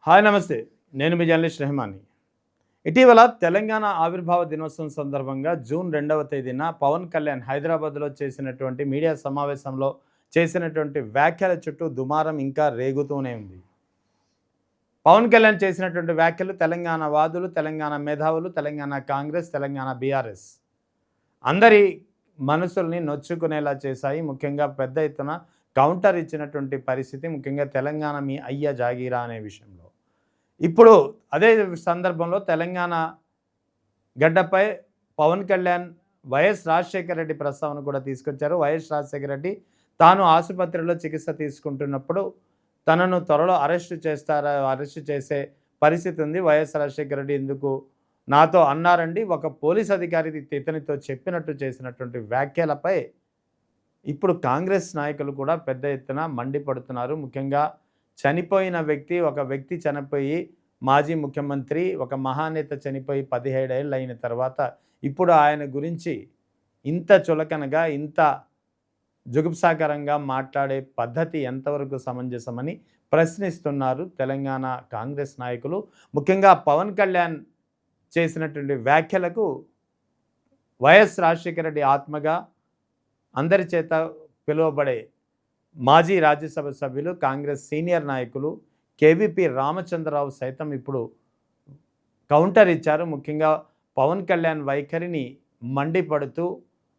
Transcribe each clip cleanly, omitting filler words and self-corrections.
Hi నమస్తే. నేను మీ journalist రెహమాన్ని. ఇటీవల తెలంగాణ ఆవిర్భావ దినోత్సవం సందర్భంగా జూన్ 2వ తేదీన పవన్ కళ్యాణ్ హైదరాబాద్లో చేసినటువంటి మీడియా సమావేశంలో చేసినటువంటి వ్యాఖ్యల చుట్టూ దుమారం ఇంకా రేగుతూనే ఉంది. పవన్ కళ్యాణ్ చేసినటువంటి వ్యాఖ్యలు తెలంగాణ వాదులు, తెలంగాణ మేధావులు, తెలంగాణ కాంగ్రెస్, తెలంగాణ బీఆర్ఎస్ అందరి మనసుల్ని నొచ్చుకునేలా చేశాయి. ముఖ్యంగా పెద్ద ఎత్తున కౌంటర్ ఇచ్చినటువంటి పరిస్థితి, ముఖ్యంగా తెలంగాణ మీ అయ్య జాగీరా అనే విషయంలో. ఇప్పుడు అదే సందర్భంలో తెలంగాణ గడ్డపై పవన్ కళ్యాణ్ వైఎస్ రాజశేఖర రెడ్డి ప్రస్తావన కూడా తీసుకొచ్చారు. వైఎస్ రాజశేఖర రెడ్డి తాను ఆసుపత్రిలో చికిత్స తీసుకుంటున్నప్పుడు తనను త్వరలో అరెస్టు చేసే పరిస్థితి ఉంది. వైఎస్ రాజశేఖర రెడ్డి ఎందుకు నాతో అన్నారండి, ఒక పోలీస్ అధికారి ఇతనితో చెప్పినట్టు చేసినటువంటి వ్యాఖ్యలపై ఇప్పుడు కాంగ్రెస్ నాయకులు కూడా పెద్ద ఎత్తున మండిపడుతున్నారు. ముఖ్యంగా చనిపోయిన వ్యక్తి, ఒక వ్యక్తి చనిపోయి, మాజీ ముఖ్యమంత్రి, ఒక మహానేత చనిపోయి 17 ఏళ్ళు అయిన తర్వాత ఇప్పుడు ఆయన గురించి ఇంత చులకనగా, ఇంత జుగుప్సాకరంగా మాట్లాడే పద్ధతి ఎంతవరకు సమంజసమని ప్రశ్నిస్తున్నారు తెలంగాణ కాంగ్రెస్ నాయకులు. ముఖ్యంగా పవన్ కళ్యాణ్ చేసినటువంటి వ్యాఖ్యలకు వైఎస్ రాజశేఖర రెడ్డి ఆత్మగా అందరి చేత పిలువబడే మాజీ రాజ్యసభ సభ్యులు, కాంగ్రెస్ సీనియర్ నాయకులు కేవీపీ రామచంద్రరావు సైతం ఇప్పుడు కౌంటర్ ఇచ్చారు. ముఖ్యంగా పవన్ కళ్యాణ్ వైఖరిని మండిపడుతూ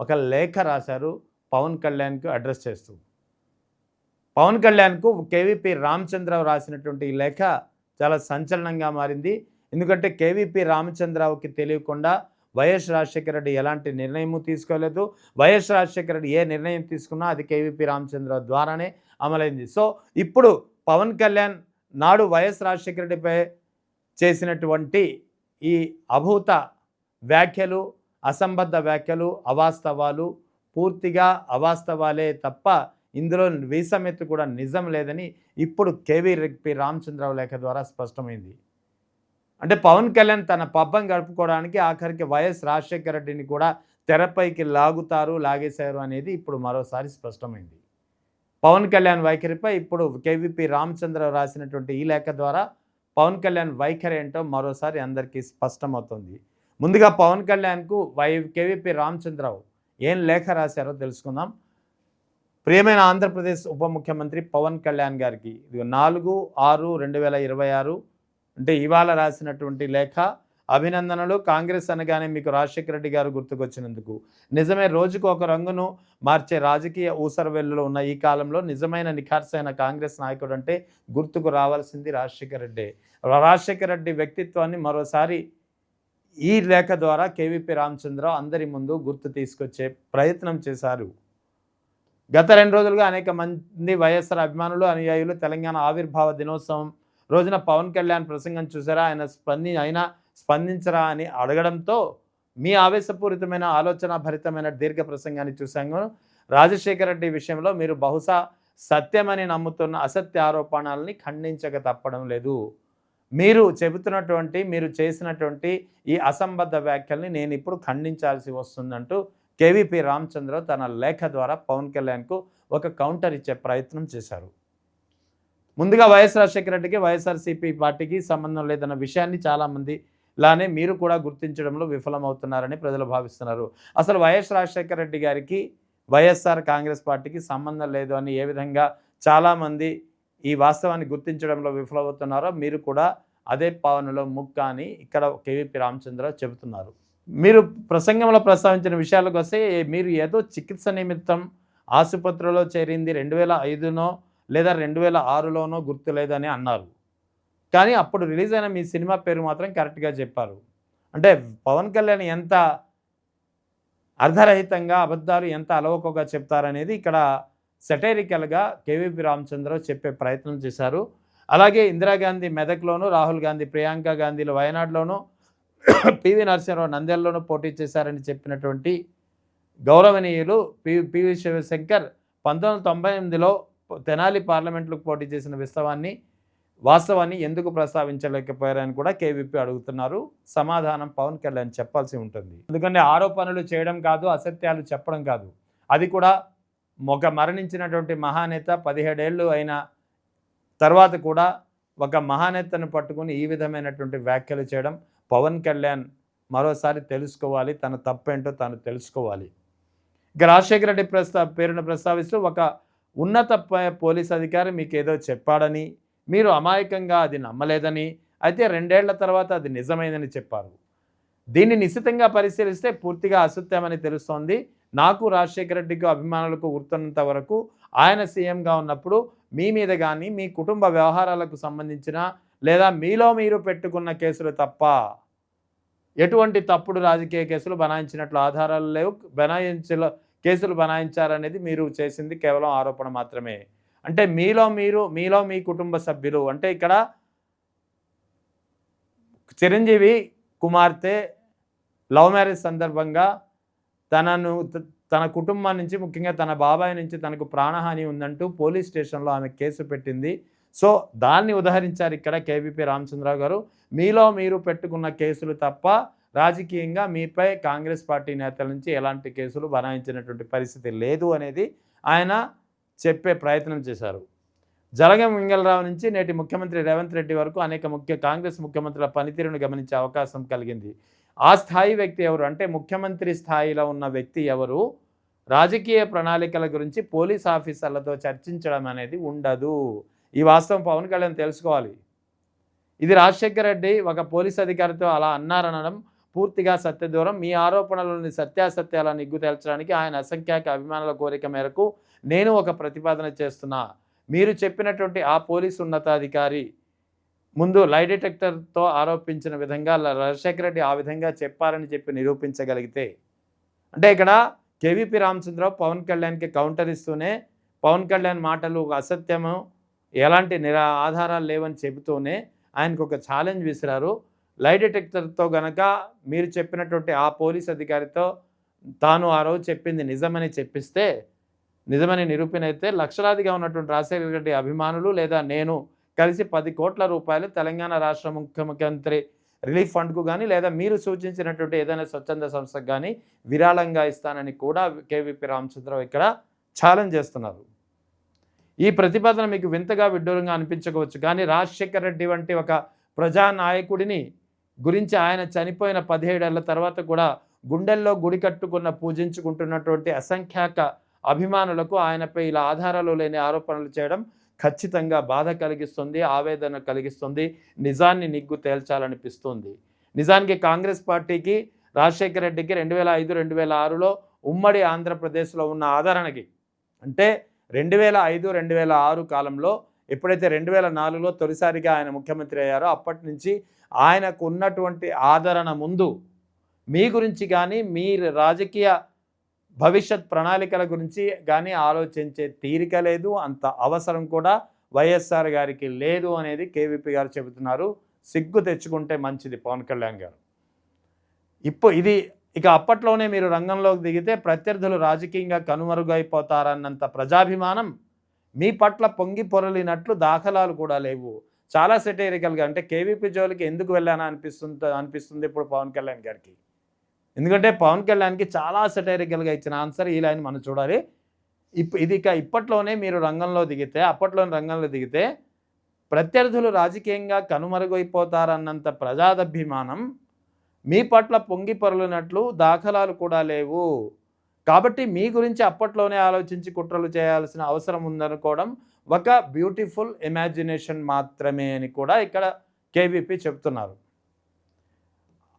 ఒక లేఖ రాశారు పవన్ కళ్యాణ్కు అడ్రస్ చేస్తూ. పవన్ కళ్యాణ్కు కేవీపీ రామచంద్రరావు రాసినటువంటి ఈ లేఖ చాలా సంచలనంగా మారింది. ఎందుకంటే కేవీపీ రామచంద్రరావుకి తెలియకుండా వైఎస్ రాజశేఖర రెడ్డి ఎలాంటి నిర్ణయము తీసుకోలేదు. వైఎస్ రాజశేఖర రెడ్డి ఏ నిర్ణయం తీసుకున్నా అది కేవీపీ రామచంద్రరావు ద్వారానే అమలైంది. సో ఇప్పుడు పవన్ కళ్యాణ్ నాడు వైఎస్ రాజశేఖర రెడ్డిపై చేసినటువంటి ఈ అభూత వ్యాఖ్యలు, అసంబద్ధ వ్యాఖ్యలు, అవాస్తవాలు, పూర్తిగా అవాస్తవాలే తప్ప ఇందులో వీసమెత్తు కూడా నిజం లేదని ఇప్పుడు కేవీపీ రామచంద్రరావు లేఖ ద్వారా స్పష్టమైంది. అంటే పవన్ కళ్యాణ్ తన పబ్బం గడుపుకోవడానికి ఆఖరికి వైఎస్ రాజశేఖర రెడ్డిని కూడా తెరపైకి లాగేశారు అనేది ఇప్పుడు మరోసారి స్పష్టమైంది. పవన్ కళ్యాణ్ వైఖరిపై ఇప్పుడు కేవీపీ రామచంద్రరావు రాసినటువంటి ఈ లేఖ ద్వారా పవన్ కళ్యాణ్ వైఖరి ఏంటో మరోసారి అందరికీ స్పష్టమవుతుంది. ముందుగా పవన్ కళ్యాణ్కు కేవీపీ రామచంద్రరావు ఏం లేఖ రాశారో తెలుసుకుందాం. ప్రియమైన ఆంధ్రప్రదేశ్ ఉప ముఖ్యమంత్రి పవన్ కళ్యాణ్ గారికి ఇది 4/6/2026 అంటే ఇవాళ రాసినటువంటి లేఖ. అభినందనలు. కాంగ్రెస్ అనగానే మీకు రాజశేఖర రెడ్డి గారు గుర్తుకొచ్చినందుకు. నిజమే, రోజుకు ఒక రంగును మార్చే రాజకీయ ఊసరవెల్లులో ఉన్న ఈ కాలంలో నిజమైన నిఖార్సైన కాంగ్రెస్ నాయకుడు అంటే గుర్తుకు రావాల్సింది రాజశేఖర రెడ్డి. రాజశేఖర రెడ్డి వ్యక్తిత్వాన్ని మరోసారి ఈ లేఖ ద్వారా కేవీపీ రామచంద్రరావు అందరి ముందు గుర్తు తీసుకొచ్చే ప్రయత్నం చేశారు. గత 2 రోజులుగా అనేక మంది వైఎస్ఆర్ అభిమానులు, అనుయాయులు తెలంగాణ ఆవిర్భావ దినోత్సవం రోజున పవన్ కళ్యాణ్ ప్రసంగం చూసారా, ఆయన స్పందించరా అని అడగడంతో మీ ఆవేశపూరితమైన ఆలోచన భరితమైన దీర్ఘ ప్రసంగాన్ని చూసాము. రాజశేఖర రెడ్డి విషయంలో మీరు బహుశా సత్యమని నమ్ముతున్న అసత్య ఆరోపణల్ని ఖండించక తప్పడం లేదు. మీరు చేసినటువంటి ఈ అసంబద్ధ వ్యాఖ్యల్ని నేను ఇప్పుడు ఖండించాల్సి వస్తుందంటూ కేవీపీ రామచంద్రరావు తన లేఖ ద్వారా పవన్ కళ్యాణ్కు ఒక కౌంటర్ ఇచ్చే ప్రయత్నం చేశారు. ముందుగా వైఎస్ రాజశేఖర రెడ్డికి, వైఎస్ఆర్సీపీ పార్టీకి సంబంధం లేదన్న విషయాన్ని చాలామంది ఇలానే మీరు కూడా గుర్తించడంలో విఫలమవుతున్నారని ప్రజలు భావిస్తున్నారు. అసలు వైఎస్ రాజశేఖర రెడ్డి గారికి వైఎస్ఆర్ కాంగ్రెస్ పార్టీకి సంబంధం లేదు అని ఏ విధంగా చాలామంది ఈ వాస్తవాన్ని గుర్తించడంలో విఫలమవుతున్నారో మీరు కూడా అదే పావనలో ముక్క అని ఇక్కడ కేవీపీ రామచంద్రరావు చెబుతున్నారు. మీరు ప్రసంగంలో ప్రస్తావించిన విషయాలకు వస్తే మీరు ఏదో చికిత్స నిమిత్తం ఆసుపత్రిలో చేరింది 2005నో లేదా 2006లోనో గుర్తులేదని అన్నారు. కానీ అప్పుడు రిలీజ్ అయిన మీ సినిమా పేరు మాత్రం కరెక్ట్గా చెప్పారు. అంటే పవన్ కళ్యాణ్ ఎంత అర్ధరహితంగా అబద్ధాలు ఎంత అలవోకగా చెప్తారనేది ఇక్కడ సెటైరికల్గా కేవీపీ రామచంద్రరావు చెప్పే ప్రయత్నం చేశారు. అలాగే ఇందిరాగాంధీ మెదక్లోను, రాహుల్ గాంధీ ప్రియాంక గాంధీలు వయనాడులోను, పివి నరసింహరావు నంద్యాలలోనూ పోటీ చేశారని చెప్పినటువంటి గౌరవనీయులు పివి శివశంకర్ 1998లో తెనాలి పార్లమెంట్లకు పోటీ చేసిన వాస్తవాన్ని ఎందుకు ప్రస్తావించలేకపోయారని కూడా కేవీపీ అడుగుతున్నారు. సమాధానం పవన్ కళ్యాణ్ చెప్పాల్సి ఉంటుంది. ఎందుకంటే ఆరోపణలు చేయడం కాదు, అసత్యాలు చెప్పడం కాదు. అది కూడా ఒక మరణించినటువంటి మహానేత 17 ఏళ్ళు అయిన తర్వాత కూడా ఒక మహానేతను పట్టుకుని ఈ విధమైనటువంటి వ్యాఖ్యలు చేయడం పవన్ కళ్యాణ్ మరోసారి తెలుసుకోవాలి, తన తప్పేంటో తాను తెలుసుకోవాలి. ఇక రాజశేఖర రెడ్డి పేరును ప్రస్తావిస్తూ ఒక ఉన్నత పోలీస్ అధికారి మీకు ఏదో చెప్పాడని, మీరు అమాయకంగా అది నమ్మలేదని, అయితే 2 ఏళ్ల తర్వాత అది నిజమైందని చెప్పారు. దీన్ని నిశితంగా పరిశీలిస్తే పూర్తిగా అసత్యమని తెలుస్తోంది. నాకు రాజశేఖర రెడ్డికి అభిమానులకు గుర్తున్నంత వరకు ఆయన సీఎంగా ఉన్నప్పుడు మీ మీద కానీ, మీ కుటుంబ వ్యవహారాలకు సంబంధించిన లేదా మీలో మీరు పెట్టుకున్న కేసులు తప్ప ఎటువంటి తప్పుడు రాజకీయ కేసులు బనాయించినట్లు ఆధారాలు లేవు. కేసులు బనాయించారనేది మీరు చేసింది కేవలం ఆరోపణ మాత్రమే. అంటే మీలో మీ కుటుంబ సభ్యులు, అంటే ఇక్కడ చిరంజీవి కుమార్తె లవ్ మ్యారేజ్ సందర్భంగా తన కుటుంబం నుంచి, ముఖ్యంగా తన బాబాయ్ నుంచి తనకు ప్రాణహాని ఉందంటూ పోలీస్ స్టేషన్లో ఆమె కేసు పెట్టింది. సో దాన్ని ఉదహరించారు ఇక్కడ కేవీపీ రామచంద్రరావు గారు. మీలో మీరు పెట్టుకున్న కేసులు తప్ప రాజకీయంగా మీపై కాంగ్రెస్ పార్టీ నేతల నుంచి ఎలాంటి కేసులు బనాయించినటువంటి పరిస్థితి లేదు అనేది ఆయన చెప్పే ప్రయత్నం చేశారు. జలగం వెంగళరావు నుంచి నేటి ముఖ్యమంత్రి రేవంత్ రెడ్డి వరకు అనేక కాంగ్రెస్ ముఖ్యమంత్రుల పనితీరును గమనించే అవకాశం కలిగింది. ఆ స్థాయి వ్యక్తి ఎవరు అంటే ముఖ్యమంత్రి స్థాయిలో ఉన్న వ్యక్తి ఎవరు, రాజకీయ ప్రణాళికల గురించి పోలీస్ ఆఫీసర్లతో చర్చించడం అనేది ఉండదు. ఈ వాస్తవం పవన్ కళ్యాణ్ తెలుసుకోవాలి. ఇది రాజశేఖర రెడ్డి ఒక పోలీస్ అధికారితో అలా అన్నారనడం పూర్తిగా సత్యదూరం. మీ ఆరోపణలోని సత్యాసత్యాలను నిగ్గు తేల్చడానికి ఆయన అసంఖ్యాక అభిమానుల కోరిక మేరకు నేను ఒక ప్రతిపాదన చేస్తున్నా. మీరు చెప్పినటువంటి ఆ పోలీసు ఉన్నతాధికారి ముందు లై డిటెక్టర్తో ఆరోపించిన విధంగా రాజశేఖర రెడ్డి ఆ విధంగా చెప్పారని చెప్పి నిరూపించగలిగితే, అంటే ఇక్కడ కేవీపీ రామచంద్రరావు పవన్ కళ్యాణ్కి కౌంటర్ ఇస్తూనే పవన్ కళ్యాణ్ మాటలు అసత్యము, ఎలాంటి ఆధారాలు లేవని చెబుతూనే ఆయనకు ఒక ఛాలెంజ్ విసిరారు. లై డిటెక్టర్తో గనక మీరు చెప్పినటువంటి ఆ పోలీస్ అధికారితో తాను ఆ రోజు చెప్పింది నిజమని చెప్పిస్తే, నిజమని నిరూపణ అయితే లక్షలాదిగా ఉన్నటువంటి రాజశేఖర రెడ్డి అభిమానులు లేదా నేను కలిసి 10 కోట్ల రూపాయలు తెలంగాణ రాష్ట్ర ముఖ్యమంత్రి రిలీఫ్ ఫండ్కు కానీ లేదా మీరు సూచించినటువంటి ఏదైనా స్వచ్ఛంద సంస్థకు కానీ విరాళంగా ఇస్తానని కూడా కేవీపీ రామచంద్రరావు ఇక్కడ ఛాలెంజ్ చేస్తున్నారు. ఈ ప్రతిపాదన మీకు వింతగా విడ్డూరంగా అనిపించవచ్చు, కానీ రాజశేఖర రెడ్డి వంటి ఒక ప్రజానాయకుడిని గురించి ఆయన చనిపోయిన 17 ఏళ్ల తర్వాత కూడా గుండెల్లో గుడి కట్టుకున్న పూజించుకుంటున్నటువంటి అసంఖ్యాక అభిమానులకు ఆయనపై ఇలా ఆధారాలు లేని ఆరోపణలు చేయడం ఖచ్చితంగా బాధ కలిగిస్తుంది, ఆవేదన కలిగిస్తుంది, నిజాన్ని నిగ్గు తేల్చాలనిపిస్తుంది. నిజానికి కాంగ్రెస్ పార్టీకి రాజశేఖర రెడ్డికి 2005-2006లో ఉమ్మడి ఆంధ్రప్రదేశ్లో ఉన్న ఆదరణకి, అంటే 2005-2006 కాలంలో ఎప్పుడైతే 2004లో తొలిసారిగా ఆయన ముఖ్యమంత్రి అయ్యారో అప్పటి నుంచి ఆయనకు ఉన్నటువంటి ఆదరణ ముందు మీ గురించి కానీ మీ రాజకీయ భవిష్యత్ ప్రణాళికల గురించి కానీ ఆలోచించే తీరిక లేదు, అంత అవసరం కూడా వైఎస్ఆర్ గారికి లేదు అనేది కేవీపీ గారు చెబుతున్నారు. సిగ్గు తెచ్చుకుంటే మంచిది పవన్ కళ్యాణ్ గారు. ఇది ఇక అప్పట్లోనే మీరు రంగంలోకి దిగితే ప్రత్యర్థులు రాజకీయంగా కనుమరుగైపోతారన్నంత ప్రజాభిమానం మీ పట్ల పొంగి పొరలినట్లు దాఖలాలు కూడా లేవు. చాలా సెటైరికల్గా, అంటే కేవీపీ జోలికి ఎందుకు వెళ్ళానా అనిపిస్తుంది ఇప్పుడు పవన్ కళ్యాణ్ గారికి. ఎందుకంటే పవన్ కళ్యాణ్కి చాలా సెటైరికల్గా ఇచ్చిన ఆన్సర్ ఈ లైన్ మనం చూడాలి. ఇప్పట్లోనే మీరు రంగంలో దిగితే ప్రత్యర్థులు రాజకీయంగా కనుమరుగైపోతారన్నంత ప్రజాదభిమానం మీ పట్ల పొంగి పొరలినట్లు దాఖలాలు కూడా లేవు. కాబట్టి మీ గురించి అప్పట్లోనే ఆలోచించి కుట్రలు చేయాల్సిన అవసరం ఉందనుకోవడం ఒక బ్యూటిఫుల్ ఇమాజినేషన్ మాత్రమే అని కూడా ఇక్కడ కేవీపీ చెప్తున్నారు.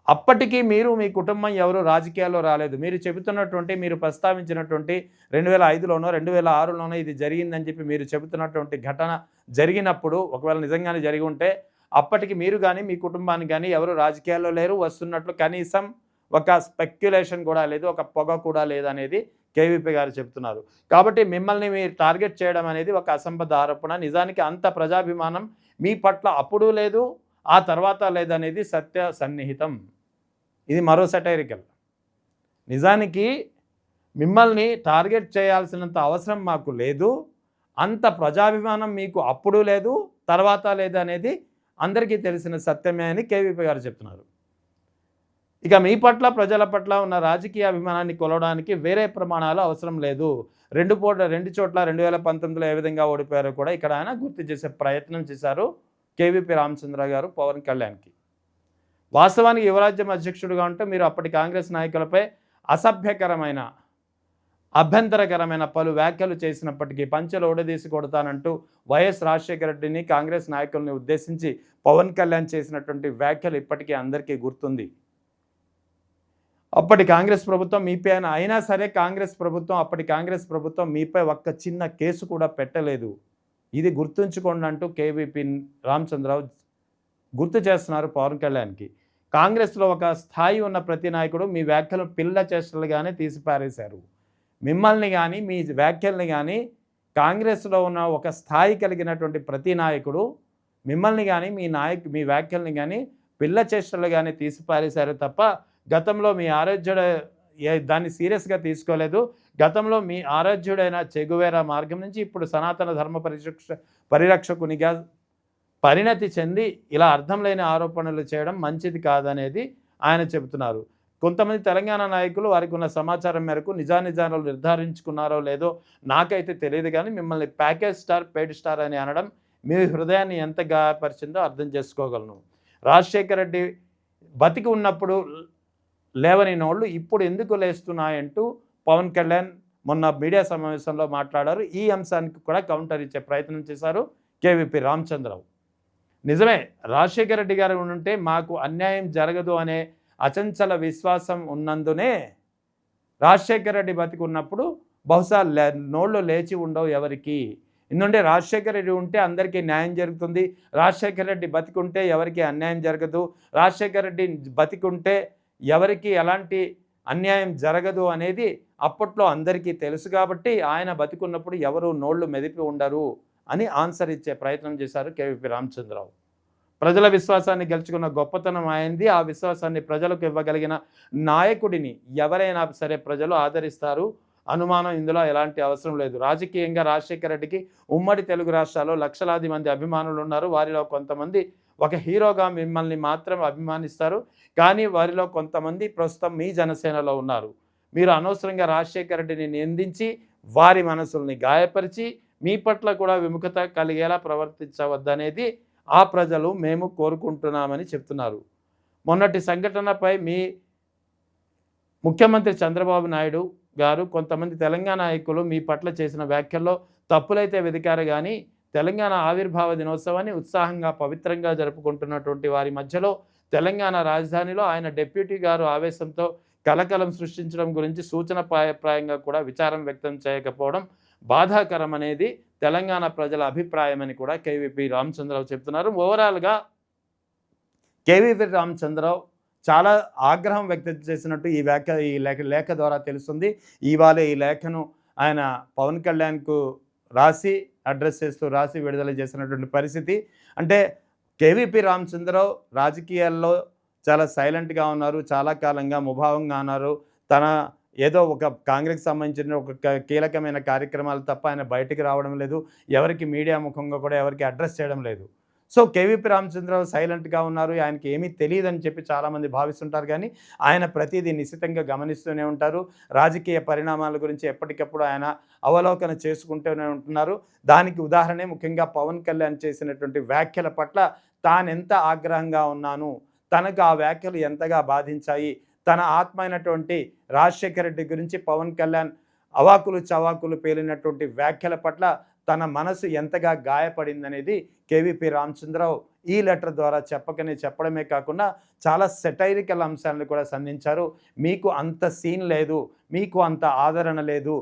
అప్పటికి మీరు మీ కుటుంబం ఎవరు రాజకీయాల్లో రాలేదు. మీరు ప్రస్తావించినటువంటి 2005లోనో 2006లోనో ఇది జరిగిందని చెప్పి మీరు చెబుతున్నటువంటి ఘటన జరిగినప్పుడు ఒకవేళ నిజంగానే జరిగి ఉంటే అప్పటికి మీరు కానీ మీ కుటుంబాన్ని కానీ ఎవరు రాజకీయాల్లో లేరు, వస్తున్నట్లు కనీసం ఒక స్పెక్యులేషన్ కూడా లేదు, ఒక పొగ కూడా లేదనేది కేవీపీ గారు చెప్తున్నారు. కాబట్టి మిమ్మల్ని మీరు టార్గెట్ చేయడం అనేది ఒక అసంబద్ధ ఆరోపణ. నిజానికి అంత ప్రజాభిమానం మీ పట్ల అప్పుడు లేదు, ఆ తర్వాత లేదనేది సత్య సన్నిహితం. ఇది మరో సెటైరికల్. నిజానికి మిమ్మల్ని టార్గెట్ చేయాల్సినంత అవసరం మాకు లేదు, అంత ప్రజాభిమానం మీకు అప్పుడు లేదు, తర్వాత లేదు అనేది అందరికీ తెలిసిన సత్యమే అని కేవీపీ గారు చెప్తున్నారు. ఇక మీ పట్ల ప్రజల పట్ల ఉన్న రాజకీయ అభిమానాన్ని కొలవడానికి వేరే ప్రమాణాలు అవసరం లేదు. రెండు చోట్ల 2019లో ఏ విధంగా ఓడిపోయారో కూడా ఇక్కడ ఆయన గుర్తు చేసే ప్రయత్నం చేశారు కేవీపీ రామచంద్రరావు గారు పవన్ కళ్యాణ్కి. వాస్తవానికి యువరాజ్యం అధ్యక్షుడిగా ఉంటే మీరు అప్పటి కాంగ్రెస్ నాయకులపై అసభ్యకరమైన అభ్యంతరకరమైన పలు వ్యాఖ్యలు చేసినప్పటికీ పంచెలు ఊడదీసి కొడతానంటూ వైఎస్ రాజశేఖర రెడ్డిని కాంగ్రెస్ నాయకుల్ని ఉద్దేశించి పవన్ కళ్యాణ్ చేసినటువంటి వ్యాఖ్యలు ఇప్పటికీ అందరికీ గుర్తుంది. అప్పటి కాంగ్రెస్ ప్రభుత్వం మీపై అయినా సరే అప్పటి కాంగ్రెస్ ప్రభుత్వం మీపై ఒక్క చిన్న కేసు కూడా పెట్టలేదు. ఇది గుర్తుంచుకోండి అంటూ కేవీపీ రామచంద్రరావు గుర్తు చేస్తున్నారు పవన్ కళ్యాణ్కి. కాంగ్రెస్లో ఒక స్థాయి ఉన్న ప్రతి నాయకుడు మీ వ్యాఖ్యలు పిల్ల చేష్టలుగానే తీసిపారేశారు. మిమ్మల్ని కానీ మీ వ్యాఖ్యల్ని కానీ కాంగ్రెస్లో ఉన్న ఒక స్థాయి కలిగినటువంటి ప్రతి నాయకుడు మిమ్మల్ని కానీ మీ వ్యాఖ్యల్ని కానీ పిల్ల చేష్టలుగానే తీసిపారేశారు తప్ప గతంలో మీ ఆరాధ్యుడ దాన్ని సీరియస్గా తీసుకోలేదు. గతంలో మీ ఆరాధ్యుడైన చెగువేరా మార్గం నుంచి ఇప్పుడు సనాతన ధర్మ పరిరక్షకునిగా పరిణతి చెంది ఇలా అర్థం లేని ఆరోపణలు చేయడం మంచిది కాదనేది ఆయన చెబుతున్నారు. కొంతమంది తెలంగాణ నాయకులు వారికి ఉన్న సమాచారం మేరకు నిజానిజాలు నిర్ధారించుకున్నారో లేదో నాకైతే తెలియదు, కానీ మిమ్మల్ని ప్యాకేజ్ స్టార్ పెయిడ్ స్టార్ అని అనడం మీ హృదయాన్ని ఎంత గాయపరిచిందో అర్థం చేసుకోగలను. రాజశేఖర రెడ్డి బతికి ఉన్నప్పుడు లేవని నోళ్ళు ఇప్పుడు ఎందుకు లేస్తున్నాయంటూ పవన్ కళ్యాణ్ మొన్న మీడియా సమావేశంలో మాట్లాడారు. ఈ అంశానికి కూడా కౌంటర్ ఇచ్చే ప్రయత్నం చేశారు కేవీపీ రామచంద్రరావు. నిజమే, రాజశేఖర రెడ్డి గారు ఉంటే మాకు అన్యాయం జరగదు అనే అచంచల విశ్వాసం ఉన్నందునే రాజశేఖర రెడ్డి బతికి ఉన్నప్పుడు బహుశా నోళ్ళు లేచి ఉండవు ఎవరికి. ఎందుకంటే రాజశేఖర రెడ్డి ఉంటే అందరికీ న్యాయం జరుగుతుంది, రాజశేఖర రెడ్డి బతికుంటే ఎవరికి అన్యాయం జరగదు, రాజశేఖర రెడ్డి బతికుంటే ఎవరికి ఎలాంటి అన్యాయం జరగదు అనేది అప్పట్లో అందరికీ తెలుసు. కాబట్టి ఆయన బతికున్నప్పుడు ఎవరు నోళ్ళు మెదిపి ఉండరు అని ఆన్సర్ ఇచ్చే ప్రయత్నం చేశారు కేవీపీ రామచంద్రరావు. ప్రజల విశ్వాసాన్ని గెలుచుకున్న గొప్పతనం అయింది. ఆ విశ్వాసాన్ని ప్రజలకు ఇవ్వగలిగిన నాయకుడిని ఎవరైనా సరే ప్రజలు ఆదరిస్తారు, అనుమానం ఇందులో ఎలాంటి అవసరం లేదు. రాజకీయంగా రాజశేఖర రెడ్డికి ఉమ్మడి తెలుగు రాష్ట్రాల్లో లక్షలాది మంది అభిమానులు ఉన్నారు. వారిలో కొంతమంది ఒక హీరోగా మిమ్మల్ని మాత్రం అభిమానిస్తారు, కానీ వారిలో కొంతమంది ప్రస్తుతం మీ జనసేనలో ఉన్నారు. మీరు అనవసరంగా రాజశేఖర రెడ్డిని నిందించి వారి మనసుల్ని గాయపరిచి మీ పట్ల కూడా విముఖత కలిగేలా ప్రవర్తించవద్దనేది ఆ ప్రజలు మేము కోరుకుంటున్నామని చెప్తున్నారు. మొన్నటి సంఘటనపై మీ ముఖ్యమంత్రి చంద్రబాబు నాయుడు గారు కొంతమంది తెలంగాణ నాయకులు మీ పట్ల చేసిన వ్యాఖ్యల్లో తప్పులైతే వెదికారు, కానీ తెలంగాణ ఆవిర్భావ దినోత్సవాన్ని ఉత్సాహంగా పవిత్రంగా జరుపుకుంటున్నటువంటి వారి మధ్యలో తెలంగాణ రాజధానిలో ఆయన డిప్యూటీ గారు ఆవేశంతో కలకలం సృష్టించడం గురించి సూచనప్రాయంగా కూడా విచారం వ్యక్తం చేయకపోవడం బాధాకరం అనేది తెలంగాణ ప్రజల అభిప్రాయమని కూడా కేవీపీ రామచంద్రరావు చెప్తున్నారు. ఓవరాల్గా కేవీపీ రామచంద్రరావు చాలా ఆగ్రహం వ్యక్తం చేసినట్టు ఈ లేఖ ద్వారా తెలుస్తుంది. ఇవాళ ఈ లేఖను ఆయన పవన్ కళ్యాణ్కు రాసి అడ్రస్ చేస్తూ రాసి విడుదల చేసినటువంటి పరిస్థితి. అంటే కేవీపీ రామచంద్రరావు రాజకీయాల్లో చాలా సైలెంట్గా ఉన్నారు, చాలా కాలంగా ముభావంగా ఉన్నారు. తన ఏదో ఒక కాంగ్రెస్కి సంబంధించిన ఒక కీలకమైన కార్యక్రమాలు తప్ప ఆయన బయటికి రావడం లేదు, ఎవరికి మీడియా ముఖంగా కూడా ఎవరికి అడ్రస్ చేయడం లేదు. సో కేవీపీ రామచంద్రరావు సైలెంట్గా ఉన్నారు, ఆయనకి ఏమీ తెలియదని చెప్పి చాలామంది భావిస్తుంటారు, కానీ ఆయన ప్రతిదీ నిశితంగా గమనిస్తూనే ఉంటారు. రాజకీయ పరిణామాల గురించి ఎప్పటికప్పుడు ఆయన అవలోకన చేసుకుంటూనే ఉంటున్నారు. దానికి ఉదాహరణే ముఖ్యంగా పవన్ కళ్యాణ్ చేసినటువంటి వ్యాఖ్యల పట్ల తానెంత ఆగ్రహంగా ఉన్నాను, తనకు ఆ వ్యాఖ్యలు ఎంతగా బాధించాయి, తన ఆత్మ అయినటువంటి రాజశేఖర రెడ్డి గురించి పవన్ కళ్యాణ్ అవాకులు చవాకులు పేలినటువంటి వ్యాఖ్యల పట్ల తన మనసు ఎంతగా గాయపడిందనేది కేవీపీ రామచంద్రరావు ఈ లెటర్ ద్వారా చెప్పడమే కాకుండా చాలా సెటైరికల్ అంశాలను కూడా సంధించారు. మీకు అంత సీన్ లేదు, మీకు అంత ఆదరణ లేదు,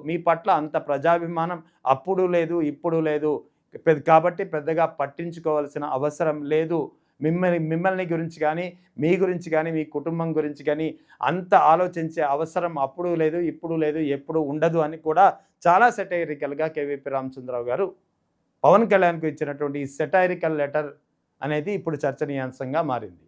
మీ పట్ల అంత ప్రజాభిమానం అప్పుడు లేదు ఇప్పుడు లేదు, కాబట్టి పెద్దగా పట్టించుకోవాల్సిన అవసరం లేదు, మిమ్మల్ని గురించి కానీ మీ గురించి కానీ మీ కుటుంబం గురించి కానీ అంత ఆలోచించే అవసరం అప్పుడు లేదు ఇప్పుడు లేదు ఎప్పుడు ఉండదు అని కూడా చాలా సెటైరికల్గా కేవీపీ రామచంద్రరావు గారు పవన్ కళ్యాణ్కు ఇచ్చినటువంటి ఈ సెటైరికల్ లెటర్ అనేది ఇప్పుడు చర్చనీయాంశంగా మారింది.